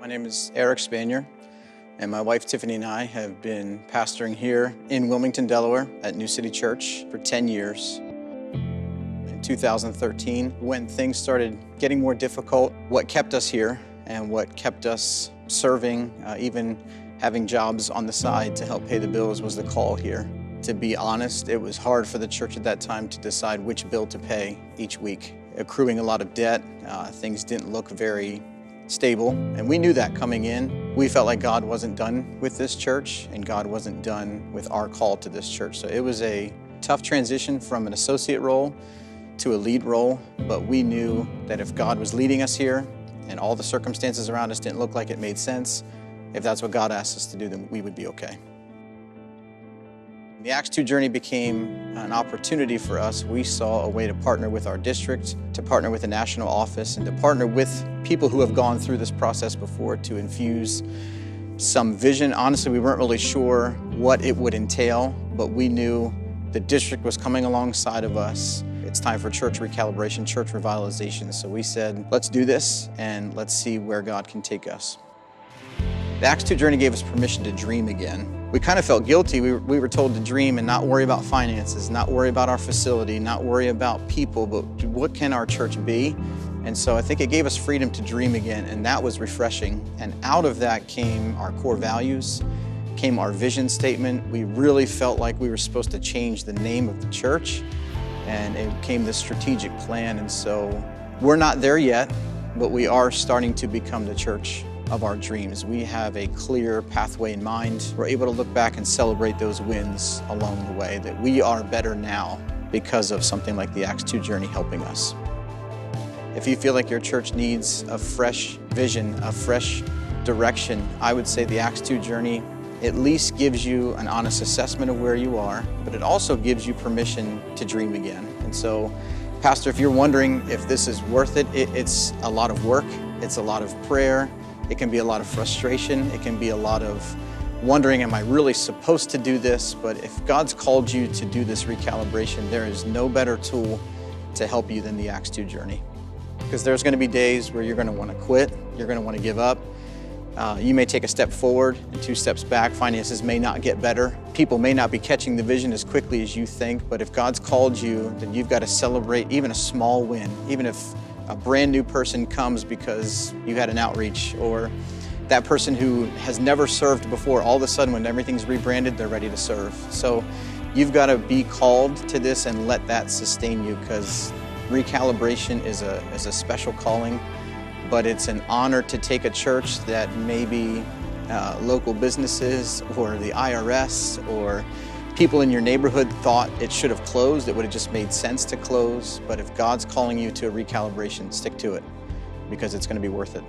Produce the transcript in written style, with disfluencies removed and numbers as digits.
My name is Eric Spanier, and my wife Tiffany and I have been pastoring here in Wilmington, Delaware at New City Church for 10 years. In 2013, when things started getting more difficult, what kept us here and what kept us serving, even having jobs on the side to help pay the bills, was the call here. To be honest, it was hard for the church at that time to decide which bill to pay each week. Accruing a lot of debt, things didn't look very stable, and we knew that coming in. We felt like God wasn't done with this church, and God wasn't done with our call to this church. So it was a tough transition from an associate role to a lead role, but we knew that if God was leading us here and all the circumstances around us didn't look like it made sense, if that's what God asked us to do, then we would be okay. The Acts 2 journey became an opportunity for us. We saw a way to partner with our district, to partner with the national office, and to partner with people who have gone through this process before to infuse some vision. Honestly, we weren't really sure what it would entail, but we knew the district was coming alongside of us. It's time for church recalibration, church revitalization. So we said, let's do this and let's see where God can take us. The Acts 2 journey gave us permission to dream again. We kind of felt guilty. We were told to dream and not worry about finances, not worry about our facility, not worry about people, but what can our church be? And so I think it gave us freedom to dream again, and that was refreshing. And out of that came our core values, came our vision statement. We really felt like we were supposed to change the name of the church, and it came this strategic plan. And so we're not there yet, but we are starting to become the church of our dreams. We have a clear pathway in mind. We're able to look back and celebrate those wins along the way, that we are better now because of something like the Acts 2 journey helping us. If you feel like your church needs a fresh vision, a fresh direction, I would say the Acts 2 journey at least gives you an honest assessment of where you are, but it also gives you permission to dream again. And so, Pastor, if you're wondering if this is worth it, it's a lot of work, it's a lot of prayer, it can be a lot of frustration. It can be a lot of wondering, am I really supposed to do this? But if God's called you to do this recalibration, there is no better tool to help you than the Acts 2 journey. Because there's going to be days where you're going to want to quit, you're going to want to give up. You may take a step forward and 2 steps back. Finances may not get better. People may not be catching the vision as quickly as you think. But if God's called you, then you've got to celebrate even a small win, even if a brand new person comes because you had an outreach, or that person who has never served before, all of a sudden when everything's rebranded, they're ready to serve. So you've got to be called to this and let that sustain you, because recalibration is a special calling, but it's an honor to take a church that maybe local businesses or the IRS or people in your neighborhood thought it should have closed. It would have just made sense to close. But if God's calling you to a recalibration, stick to it, because it's going to be worth it.